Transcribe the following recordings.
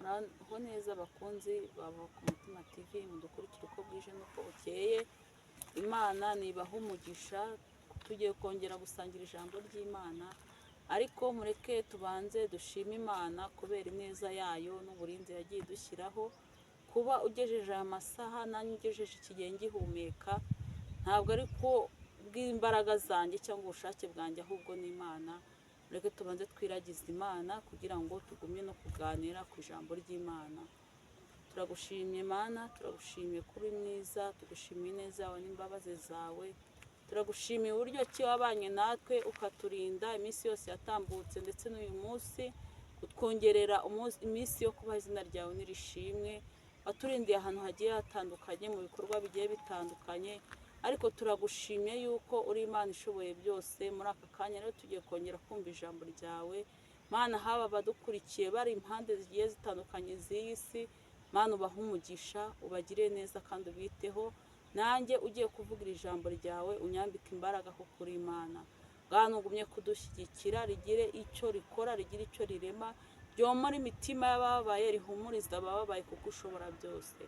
Muraho neza abakunzi baba ku Mutima TV, mudukurikire uko bwije n'uko bukeye. Imana nibaha umugisha, tugiye kongera gusangira ijambo ry'Imana, ariko mureke tubanze dushime Imana kubera ineza yayo n'uburinzi yagiye idushyiraho. Kuba ugejeje aya masaha nanjye ugejeje iki gihe ngihumeka, ntabwo ari ko bw'imbaraga zanjye cyangwa ubushake bwanjye, ahubwo ni Imana. Mureke tubanze twiragize Imana kugira ngo tugumye no kuganira ku ijambo ry'Imana. Turagushimye Mana, turagushimiye kuri mwiza, tugushimiye neza yawe n'imbabazi zawe. Turagushimiye uburyo ki wabanye natwe ukaturinda iminsi yose yatambutse, ndetse n'uyu munsi utwongerera iminsi yo kuba izina ryawe nirishimwe. Waturindiye ahantu hagiye hatandukanye, mu bikorwa bigiye bitandukanye, ariko turagushimiye yuko uri Imana ishoboye byose. Muri aka kanya rero tugiye kongera kumva ijambo ryawe Mana, haba abadukurikiye bari impande zigiye zitandukanye z'iyi si, Mana ubahe umugisha, ubagire neza kandi ubiteho. Nanjye ugiye kuvugira ijambo ryawe unyambike imbaraga kuko uri Imana. Bwana ugumye kudushyigikira, rigire icyo rikora, rigire icyo rirema, ryomora imitima y'abababaye, rihumuriza abababaye kuko ushobora byose.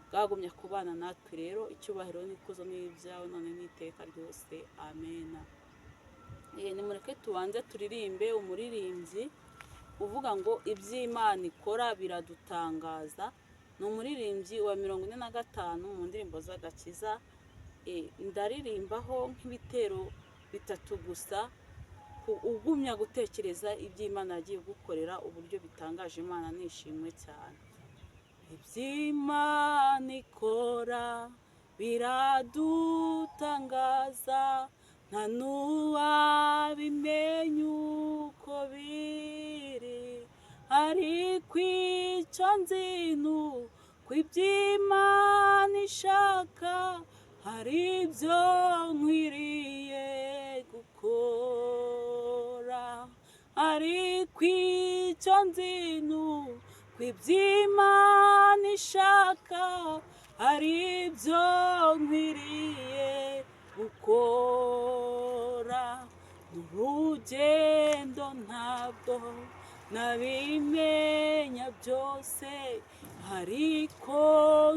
Bwagumye kubana natwe rero, icyubahiro n'ikuzo n'ibyawe none n'iteka ryose, amena. Nimureke tubanze turirimbe umuririmbyi uvuga ngo iby'Imana ikora biradutangaza. Ni umuririmbyi wa 45 mu ndirimbo z'agakiza. Ndaririmbaho nk'ibitero 3 gusa, ugumya gutekereza iby'Imana yagiye gukorera, uburyo bitangaje. Imana nishimwe cyane. Iby'Imana ikora biradutangaza, nta n'uwabimenya uko biri, ariko icyo nzi ni uko iby'Imana ishaka hari ibyo nkwiriye gukora, ariko icyo nzi ni uko iby'Imana ishaka hari ibyo nkwiriye gukora. Urugendo ntabwo nabimenya byose, ariko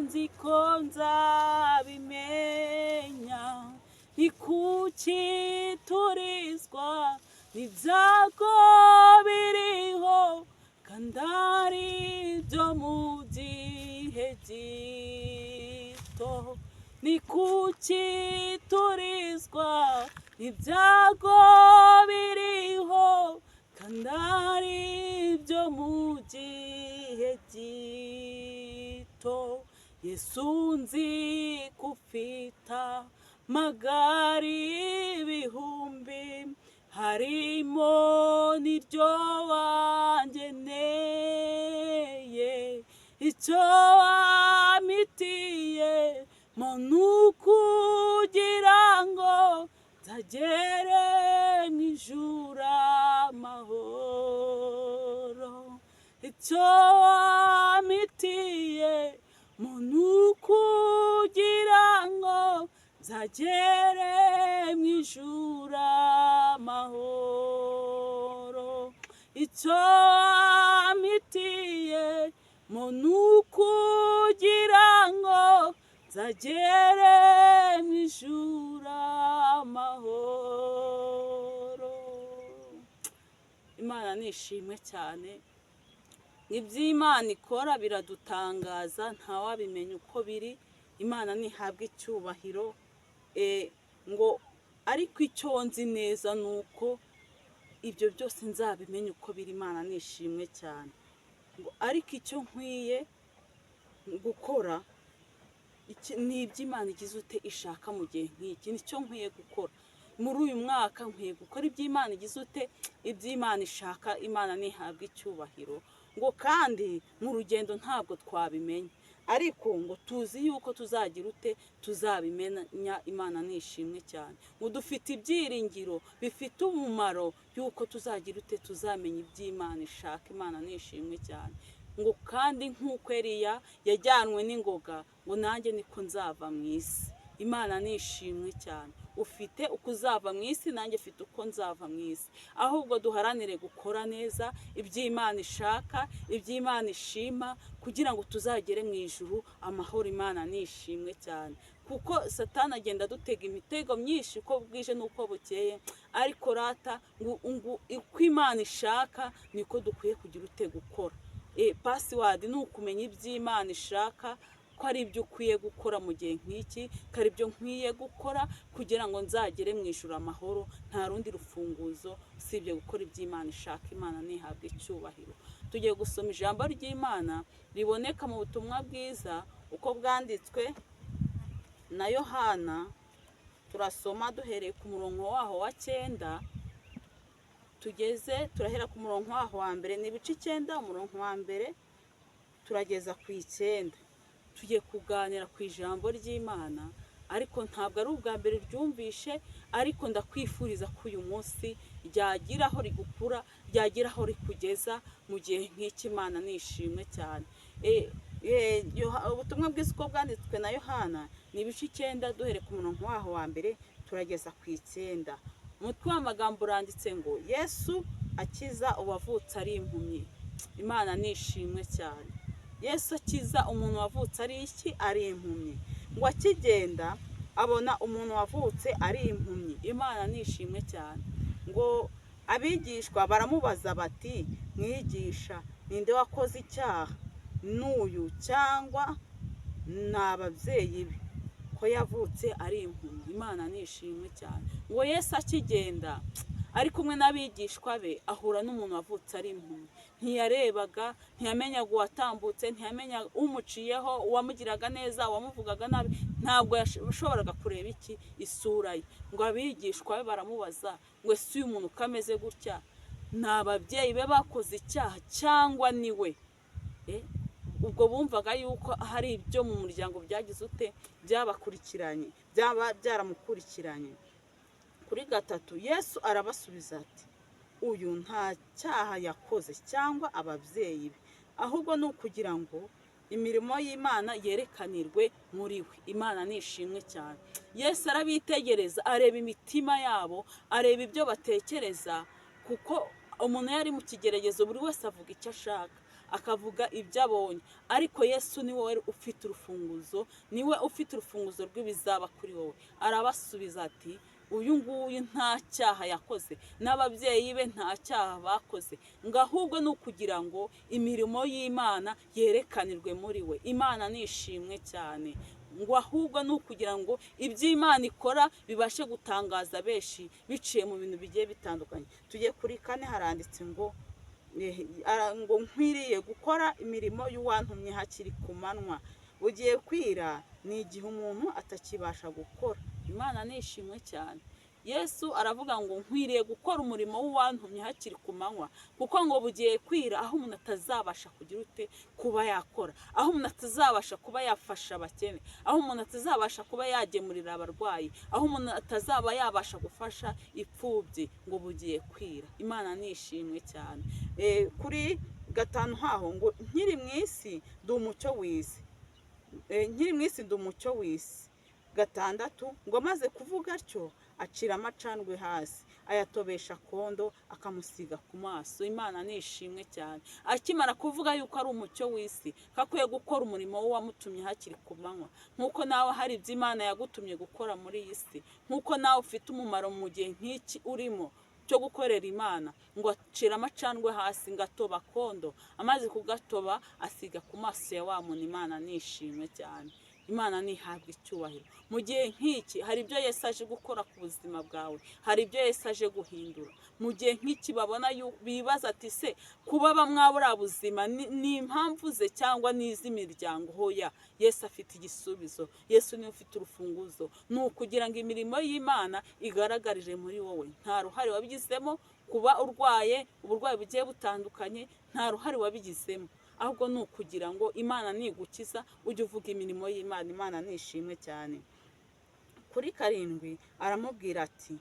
nzi ko nzabimenya. Ni kuki turizwa n'ibyago biriho, kandi ari ibyo mu gihe gito. Ni kuki turizwa n'ibyago biriho, kandi ari ibyo mu gihe gito. Yesu nzi ko ufite amagare ibihumbi, harimo n'iryo wangeneye. Icyo wampitiye mo nukugira ngo nzagere mu ijuru amahoro. Icyo wampitiye mo nukugira ngo nzagere mu ijuru amahoro. Icyo wampitiye mo nukugira ngo nzagere mu ijuru amahoro. Imana nishimwe cyane. Iby'Imana ikora biradutangaza, ntawabimenya uko biri. Imana ntihabwa icyubahiro. Ngo ariko icyo nzi neza ni uko ibyo byose nzabimenya uko biri. Imana nishimwe cyane. Ngo ariko icyo nkwiye gukora ni iby'Imana igize ute ishaka mu gihe nk'iki. Nicyo nkwiye gukora muri uyu mwaka, nkwiye gukora iby'Imana igize ute, iby'Imana ishaka. Imana ntihabwa icyubahiro. Ngo kandi mu rugendo ntabwo twabimenya, ariko ngo tuzi yuko tuzagira ute, tuzabimenya. Imana nishimwe cyane. Ngo dufite ibyiringiro bifite umumaro yuko tuzagira ute, tuzamenya iby'Imana ishaka. Imana nishimwe cyane. Ngo kandi nk'uko Eliya yajyanwe n'ingoga, ngo nanjye niko nzava mu isi. Imana nishimwe cyane. Ufite uko uzava mu isi, nanjye mfite uko nzava mu isi. Ahubwo duharanire gukora neza iby'Imana ishaka, iby'Imana ishima, kugira ngo tuzagere mu ijuru amahoro. Imana nishimwe cyane. Kuko Satani agenda adutega imitego myinshi uko bwije n'uko bukeye, ariko rata uko Imana ishaka niko dukwiye kugira gukora. Pasiwadi ni ukumenya iby'Imana ishaka, ko ari ibyo ukwiye gukora mu gihe nk'iki, ko ari byo nkwiye gukora kugira ngo nzagere mu ijuru amahoro. Nta rundi rufunguzo usibye gukora iby'Imana ishaka. Imana ntihabwe icyubahiro. Tugiye gusoma ijambo ry'Imana riboneka mu butumwa bwiza uko bwanditswe na Yohana. Turasoma duhereye ku murongo waho wa 9 turahera ku murongo waho wa mbere. Ni ibice 9, umurongo wa mbere turageza ku 9. Tugiye kuganira ku ijambo ry'Imana, ariko ntabwo ari ubwa mbere ryumvishe, ariko ndakwifuriza ko uyu munsi ryagira aho rigukura, ryagira aho rikugeza mu gihe nk'iki. Imana nishimwe cyane. Ubutumwa bwiza uko bwanditswe na Yohana ni ibice 9 duhere ku murongo waho wa mbere turageza ku 9. Umutwe w'amagambo uranditse ngo Yesu akiza uwavutse ari impumyi. Imana nishimwe cyane. Yesu akiza umuntu wavutse ari iki? Ari impumyi. Ngo akigenda abona umuntu wavutse ari impumyi. Imana nishimwe cyane. Ngo abigishwa baramubaza bati, mwigisha, ninde wakoze icyaha, n'uyu cyangwa n'ababyeyi be, ko yavutse ari impumyi? Imana nishimwe cyane. Ngo Yesu akigenda ari kumwe n'abigishwa be ahura n'umuntu wavutse ari impumyi. Ntiyarebaga, ntiyamenyaga uwatambutse, ntiyamenya umuciyeho, uwamugiraga neza, uwamuvugaga nabi. Ntabwo yashoboraga kureba iki? Isura ye. Ngo abigishwa be baramubaza ngo ese uyu muntu kameze gutya, ni ababyeyi be bakoze icyaha cyangwa ni we? Ubwo bumvaga yuko hari ibyo mu muryango byagize ute? Byabakurikiranye, byaba byaramukurikiranye. Kuri 3 Yesu arabasubiza ati, uyu nta cyaha yakoze cyangwa ababyeyi be, ahubwo ni ukugira ngo imirimo y'Imana yerekanirwe muri we. Imana nishimwe cyane. Yesu arabitegereza, areba imitima yabo, areba ibyo batekereza, kuko umuntu yari mu kigeragezo, buri wese avuga icyo ashaka, akavuga ibyo abonye. Ariko Yesu ni wowe ufite urufunguzo, niwe ufite urufunguzo rw'ibizaba kuri wowe. Arabasubiza ati, uyu nguyu nta cyaha yakoze, n'ababyeyi be nta cyaha bakoze, ngo ahubwo ni ukugira ngo imirimo y'Imana yerekanirwe muri we. Imana nishimwe cyane. Ngo ahubwo ni ukugira ngo iby'Imana ikora bibashe gutangaza benshi biciye mu bintu bigiye bitandukanye. Tugiye kuri 4 haranditse ngo nkwiriye gukora imirimo y'uwantumye hakiri ku manywa. Bugiye kwira ni igihe umuntu atakibasha gukora. Imana nishimwe cyane. Yesu aravuga ngo nkwiriye gukora umurimo w'uwantumye hakiri ku manywa, kuko ngo bugiye kwira aho umuntu atazabasha kugira ute? Kuba yakora, aho umuntu atazabasha kuba yafasha abakene, aho umuntu atazabasha kuba yagemurira abarwayi, aho umuntu atazaba yabasha gufasha imfubyi. Ngo bugiye kwira. Imana nishimwe cyane. Kuri 5 haho ngo nkiri mu isi ndi umucyo w'isi. Nkiri mu isi ndi umucyo w'isi. 6 ngo amaze kuvuga atyo acira amacandwe hasi, ayatobesha kondo, akamusiga ku maso. Imana nishimwe cyane. Akimara kuvuga yuko ari umucyo w'isi, kakwiye gukora umurimo w'uwamutumye hakiri ku manywa. Nk'uko nawe hari ibyo Imana yagutumye gukora muri iyi si, nk'uko nawe ufite umumaro mu gihe nk'iki urimo cyo gukorera Imana. Ngo acira amacandwe hasi, ngatoba kondo, amaze kugatoba asiga ku maso ya wa muntu. Imana nishimwe cyane. Imana ntihabwe icyubahiro. Mu gihe nk'iki hari ibyo Yesu aje gukora ku buzima bwawe, hari ibyo Yesu aje guhindura. Mu gihe nk'iki babona bibaza ati se kuba bamwabura buzima ni impamvu ze cyangwa n'iz'imiryango? Hoya, Yesu afite igisubizo. Yesu niwe ufite urufunguzo. Ni ukugira ngo imirimo y'Imana igaragarire muri wowe. Nta ruhare wabigizemo. Kuba urwaye uburwayi bugiye butandukanye, nta ruhare wabigizemo, ahubwo ni ukugira ngo Imana nigukiza ujye uvuga imirimo y'Imana. Imana nishimwe cyane. Kuri 7 aramubwira ati,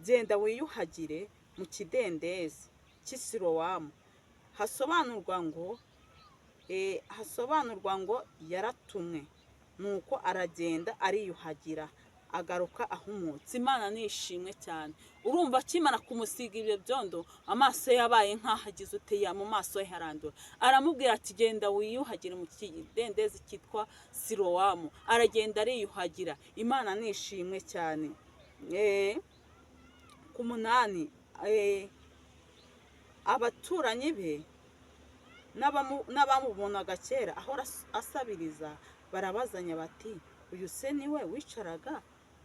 genda wiyuhagire mu kidendezi cy'Isilowamu. Hasobanurwa ngo yaratumwe. nuko aragenda ariyuhagira agaruka ahumutse. Imana nishimwe cyane. Urumva akimara kumusiga ibyo byondo amaso yabaye nk'aho agize uteya, mu maso he harandura. Aramubwira ati genda wiyuhagire mu kidendezi cyitwa Silowamu. Aragenda ariyuhagira. Imana nishimwe cyane. Ku munani, abaturanyi be n'abamubonaga kera ahora asabiriza barabazanya bati uyu se niwe wicaraga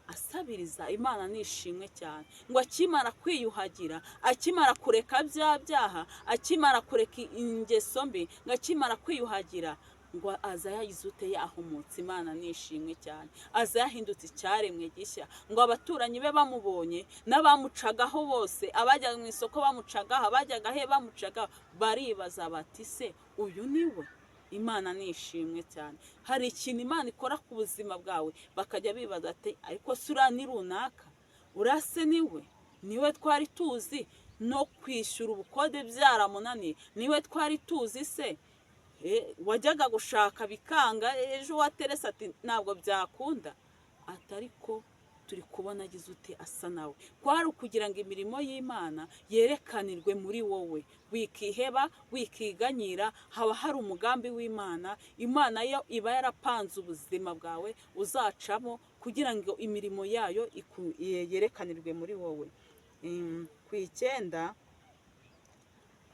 asabiriza? Imana nishimwe cyane ngo akimara kwiyuhagira, akimara kureka bya byaha, akimara kureka ingeso mbi, ngo akimara kwiyuhagira ngo aza yagize ute yahumutse. Imana nishimwe cyane, aza yahindutse icyaremwe gishya. Ngo abaturanyi be bamubonye n'abamucagaho bose, abajyaga mu isoko bamucagaho, abajyaga he bamucagaho, baribaza bati se uyu niwe? Imana nishimwe cyane. Hari ikintu Imana ikora ku buzima bwawe bakajya bibaza ati ariko se uriya ni runaka, urase niwe twari tuzi no kwishyura ubukode byaramunaniye, niwe twari tuzi se wajyaga gushaka bikanga, ejo waterese ati ntabwo byakunda, atariko turi kubona agize ute asa nawe. Kwari ukugira ngo imirimo y'Imana yerekanirwe muri wowe, wikiheba wikiganyira. Haba hari umugambi w'Imana. Imana yo iba yarapanze ubuzima bwawe uzacamo kugira ngo imirimo yayo yerekanirwe muri wowe. Ku 9,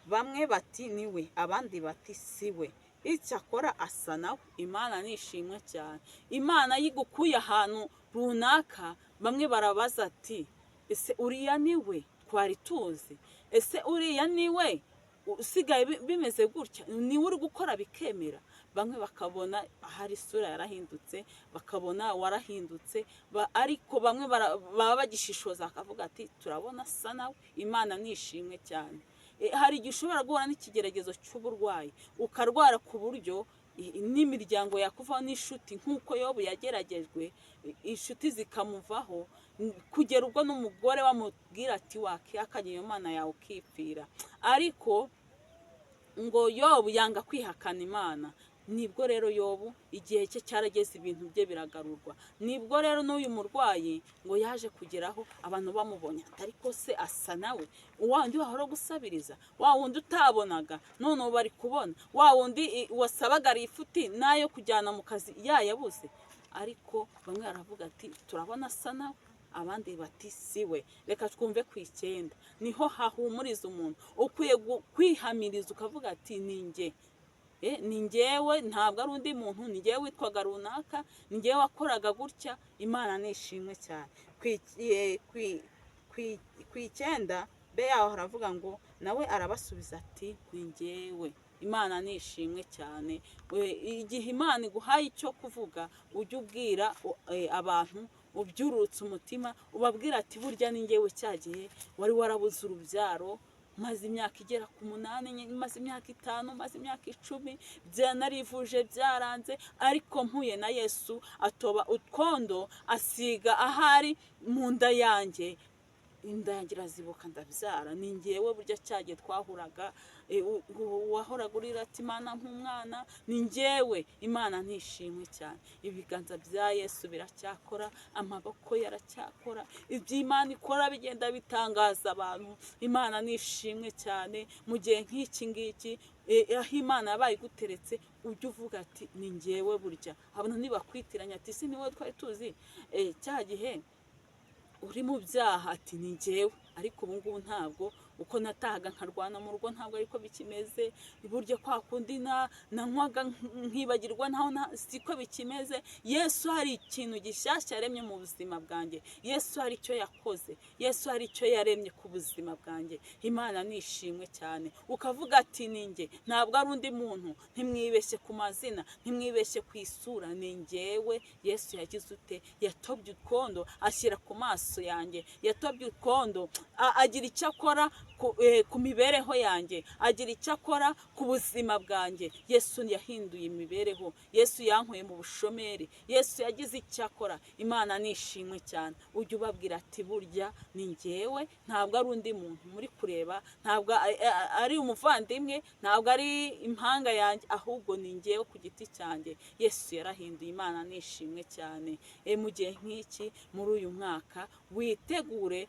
bamwe bati niwe, abandi bati siwe, icyakora asa nawe. Imana nishimwe cyane. Imana yigukuye ahantu runaka, bamwe barabaza ati ese uriya niwe twari tuzi? Ese uriya niwe usigaye bimeze gutya? Niwe uri gukora bikemera? Bamwe bakabona ahari isura yarahindutse, bakabona warahindutse, ariko bamwe baba bagishishoza akavuga ati turabona asa nawe. Imana nishimwe cyane. Hari igihe ushobora guhura n'ikigeragezo cy'uburwayi, ukarwara ku buryo n'imiryango yakuvaho, n'inshuti, nk'uko Yobu yageragejwe, inshuti zikamuvaho, kugera ubwo n'umugore wamubwira ati wakihakanye iyo Mana yawe ukipfira. Ariko ngo Yobu yanga kwihakana Imana. Nibwo rero Yobu igihe cye cyarageze, ibintu bye biragarurwa. Nibwo rero n'uyu murwayi ngo yaje kugeraho abantu bamubonye ariko se asa nawe, wandi wahora gusabiriza, wa wundi utabonaga none bari kubona, wa wundi wasabaga ifuti nayo kujyana mu kazi yayabuze. Ariko bamwe baravuga ati turabona asa nawe, abandi bati siwe. Reka twumve ku 9. Niho hahumuriza umuntu. Ukwiye kwihamiriza ukavuga ati ninjye, ni njyewe, ntabwo ari undi muntu, ni njyewe witwaga runaka, ni njyewe wakoraga gutya. Imana nishimwe cyane. Ku 9 be yaho haravuga ngo nawe arabasubiza ati ni njyewe. Imana nishimwe cyane. Igihe Imana iguhaye icyo kuvuga, ujye ubwira abantu, ubyurutse umutima, ubabwira ati burya ni njyewe cyagiye wari warabuze urubyaro, maze imyaka igera ku 8, maze imyaka 5, maze imyaka 10, byanarivuje byaranze, ariko mpuye na Yesu atoba utwondo asiga ahari mu nda yanjye, inda yanjye irazibuka ndabyara. Ni njyewe burya cyagiye twahuraga, wahoraga urira ati Imana nk'umwana, ni njyewe. Imana nishimwe cyane. Ibiganza bya Yesu biracyakora, amaboko yaracyakora, iby'Imana ikora bigenda bitangaza abantu. Imana nishimwe cyane. Mu gihe nk'iki ngiki aho Imana yabaye iguteretse, ujye uvuga ati ni njyewe burya. Abantu ntibakwitiranya ati si niwe twari tuzi cya gihe uri mu byaha, ati ni njyewe. Ariko ubu ngubu ntabwo, uko natahaga nkarwana mu rugo ntabwo ariko bikimeze. Burya kwa kundi nanywaga nkibagirwa ntaho siko bikimeze. Yesu hari ikintu gishyashya yaremye mu buzima bwanjye. Yesu hari icyo yakoze, Yesu hari icyo yaremye ku buzima bwanjye. Imana nishimwe cyane. Ukavuga ati ni njye, ntabwo ari undi muntu. Ntimwibeshye ku mazina, ntimwibeshye ku isura, ni njyewe. Yesu yagize ute? Yatobye utwondo ashyira ku maso yanjye, yatobye utwondo agira icyo akora ku mibereho yanjye, agira icyo akora ku buzima bwanjye. Yesu yahinduye imibereho, Yesu yankuye mu bushomeri, Yesu yagize icyo akora. Imana nishimwe cyane. Ujye ubabwira ati burya ni njyewe, ntabwo ari undi muntu muri kureba, ntabwo ari umuvandimwe, ntabwo ari impanga yanjye, ahubwo ni njyewe ku giti cyanjye. Yesu yarahinduye. Imana nishimwe cyane. Mu gihe nk'iki, muri uyu mwaka, witegure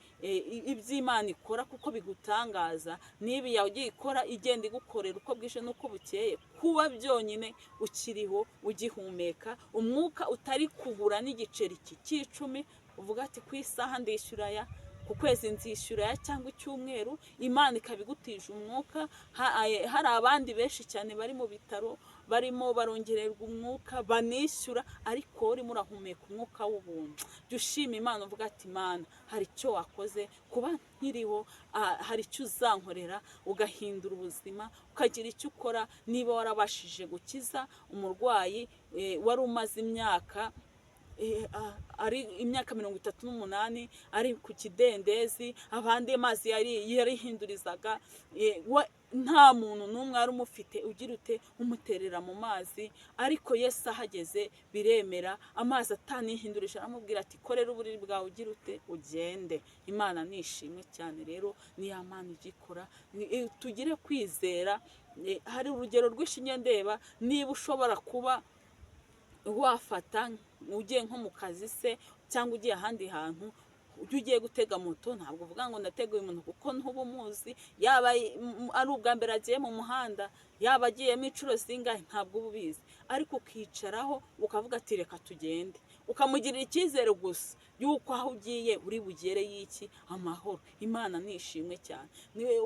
iby'Imana ikora kuko bigutangaza. N'ibi yagiye ikora igenda igukorera uko bwije n'uko bukeye, kuba byonyine ukiriho ugihumeka, umwuka utari kugura n'igiceri cy'icumi, uvuga ati ku isaha ndishyura aya, ku kwezi nzishyura aya, cyangwa icyumweru, Imana ikabigutije umwuka. Hari abandi benshi cyane bari mu bitaro, barimo barongererwa umwuka, banishyura, ariko urimo urahumeka umwuka w'ubuntu. Jya ushima Imana uvuga ati Mana, hari icyo wakoze, kuba nkiriho hari icyo uzankorera, ugahindura ubuzima, ukagira icyo ukora. Niba warabashije gukiza umurwayi wari umaze imyaka ari imyaka 38 ari ku kidendezi, abandi amazi yarihindurizaga, nta muntu n'umwe wari umufite ugira ute umuterera mu mazi, ariko Yesu ahageze biremera, amazi atanihindurije, aramubwira ati korera uburiri bwawe ugira ute ugende. Imana nishimwe cyane. Rero ni ya Mana igikora. Tugire kwizera. Hari urugero rwinshi ndeba, niba ushobora kuba wafata ugiye nko mu kazi se, cyangwa ugiye ahandi hantu, ujye ugiye gutega moto, ntabwo uvuga ngo ndateguye umuntu kuko ntuba umuzi, yaba ari ubwa mbere agiye mu muhanda, yaba agiyemo inshuro zingahe, ntabwo uba ubizi, ariko ukicaraho ukavuga ati reka tugende, ukamugirira icyizere gusa yuko aho ugiye uri bugere y'iki amahoro. Imana nishimwe cyane.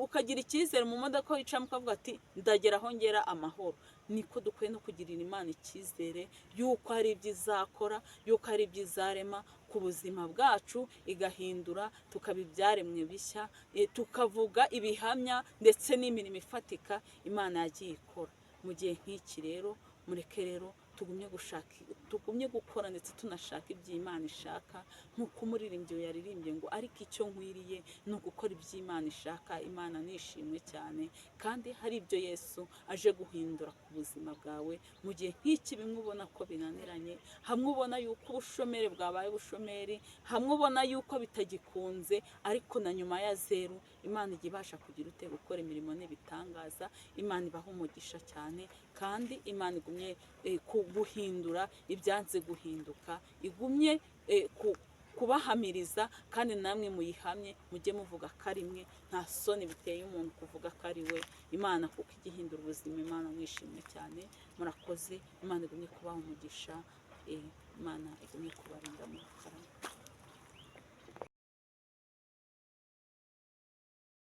Ukagira icyizere mu modoka wicamo ukavuga ati ndagera aho ngera amahoro. Niko dukwiye no kugirira Imana icyizere yuko hari ibyo izakora, yuko hari ibyo izarema ku buzima bwacu, igahindura tukaba ibyaremwe bishya, tukavuga ibihamya ndetse n'imirimo ifatika Imana yagiye ikora. Mu gihe nk'iki rero, mureke rero tugumye gukora ndetse tunashaka iby'Imana ishaka, nk'uko umuririmbyi yaririmbye ngo ariko icyo nkwiriye ni ugukora iby'Imana ishaka. Imana nishimwe cyane. Kandi hari ibyo Yesu aje guhindura ku buzima bwawe. Mu gihe nk'iki, bimwe ubona ko binaniranye, hamwe ubona yuko ubushomeri bwabaye ubushomeri, hamwe ubona yuko bitagikunze, ariko na nyuma ya zeru Imana ijya ibasha kugira ute gukora imirimo n'ibitangaza. Imana ibaha umugisha cyane, kandi Imana igumye guhindura ibyanze guhinduka, igumye kubahamiriza, kandi namwe muyihamye, mujye muvuga ko ari mwe. Nta soni biteye umuntu kuvuga ko ari we Imana, kuko ijya ihindura ubuzima. Imana mwishimye cyane. Murakoze. Imana igumye kubaha umugisha. Imana igumye kubarinda mu karama.